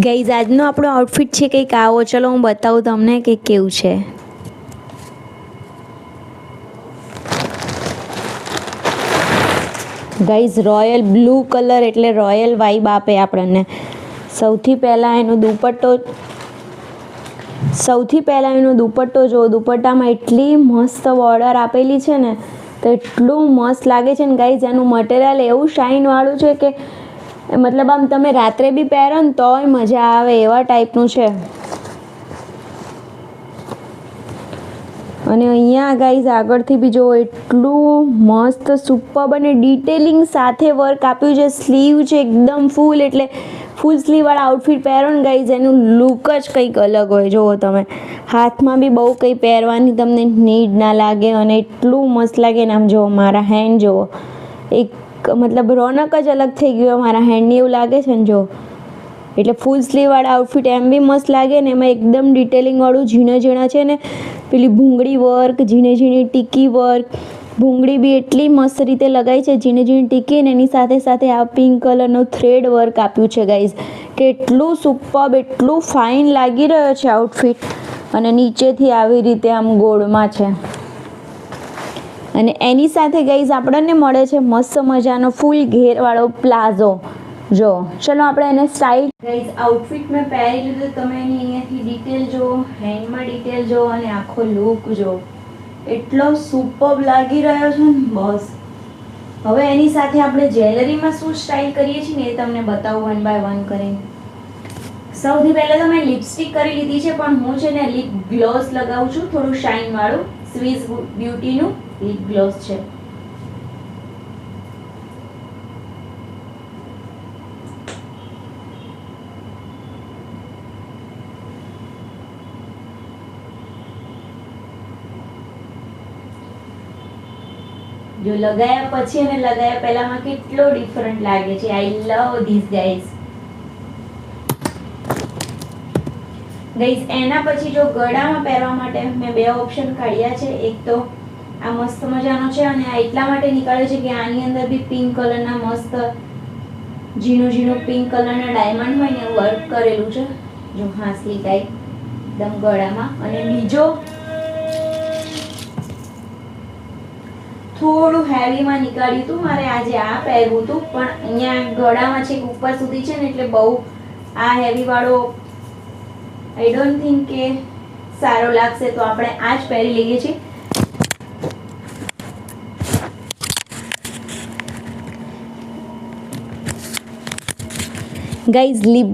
Guys આજનો આપણો outfit છે કંઈક આવો. ચલો હું બતાવું તમને કે કેવું છે. ગાઈઝ રોયલ બ્લુ કલર એટલે રોયલ વાઇબ આપે આપણને. સૌથી પહેલાં એનો દુપટ્ટો જો. દુપટ્ટામાં એટલી મસ્ત બોર્ડર આપેલી છે ને, તો એટલું મસ્ત લાગે છે ને ગાઈઝ. એનું મટીરિયલ એવું શાઇનવાળું છે કે મતલબ આમ તમે રાત્રે બી પહેરો ને તોય મજા આવે એવા ટાઈપનું છે. અને અહીંયા ગાઈઝ આગળથી બી જો એટલું મસ્ત સુપર અને ડિટેલિંગ સાથે વર્ક આપ્યું છે. સ્લીવ છે એકદમ ફૂલ, એટલે ફૂલ સ્લીવવાળા આઉટફિટ પહેરો ને ગાઈઝ એનું લુક જ કંઈક અલગ હોય. જુઓ તમે, હાથમાં બી બહુ કંઈ પહેરવાની તમને નીડ ના લાગે અને એટલું મસ્ત લાગે ને. આમ જુઓ મારા હેન્ડ જુઓ, એક મતલબ રોનક જ અલગ થઈ ગયો મારા હેન્ડની એવું લાગે છે ને. જો એટલે ફૂલ સ્લીવવાળા આઉટફિટ એમ બી મસ્ત લાગે ને, એમાં એકદમ ડિટેલિંગવાળું ઝીણા છે ને પેલી ભૂંગળી વર્ક, ઝીણી ટીકી વર્ક. ભૂંગળી બી એટલી મસ્ત રીતે લગાવી છે, ઝીણી ટીકી, ને એની સાથે સાથે આ પિંક કલરનો થ્રેડ વર્ક આપ્યું છે ગાઈઝ. કે એટલું સુપર, એટલું ફાઇન લાગી રહ્યો છે આઉટફિટ. અને નીચેથી આવી રીતે આમ ગોળમાં છે. અને એની સાથે ગાઈઝ આપણને મળે છે મસ્ત મજાનો ફૂલ ઘેરવાળો પ્લાઝો. જો ચલો આપણે એને સ્ટાઇલ. ગાઈઝ આઉટફિટ મેં પહેરી લીધું. તમે એની અહીંયાથી ડિટેલ જો, હેન્ડમાં ડિટેલ જો અને આખો લુક જો. એટલો સુપર લાગી રહ્યો છે ને બસ. હવે એની સાથે આપણે જ્વેલરીમાં શું સ્ટાઇલ કરીએ છીએ ને એ તમને બતાવું વન બાય વન કરીને. સૌથી પહેલાં તો મેં લિપસ્ટિક કરી લીધી છે, પણ હું છે ને લિપ ગ્લોસ લગાવું છું, થોડું શાઇનવાળું. સ્વિસ બ્યુટીનું લિપ ગ્લોસ છે. જો લગાયા પછી અને લગાયા પહેલામાં કેટલો ડિફરન્ટ લાગે છે. આઈ લવ ધીસ ગાઈઝ. ગાઈઝ એના પછી જો ગળામાં પહેરવા માટે મેં બે ઓપ્શન કાઢ્યા છે. એક તો આ મસ્ત મજાનો છે, અને આ એટલા માટે નીકળ્યો છે કે આની અંદર બી પિંક કલરના મસ્ત ઝીણું પિંક કલરના ડાયમંડ હોય ને વર્ક કરેલું છે. જો હાંસલી ટાઈપ એકદમ ગળામાં. અને બીજો થોડું હેવીમાં નીકાળ્યું હતું મારે આજે આ પહેરવું હતું, પણ અહીંયા ગળામાં છે ઉપર સુધી છે ને, એટલે બહુ આ હેવીવાળો આઈ ડોન્ટ થિંક કે સારો લાગશે, તો આપણે આ જ પહેરી લઈએ છીએ. Guys leap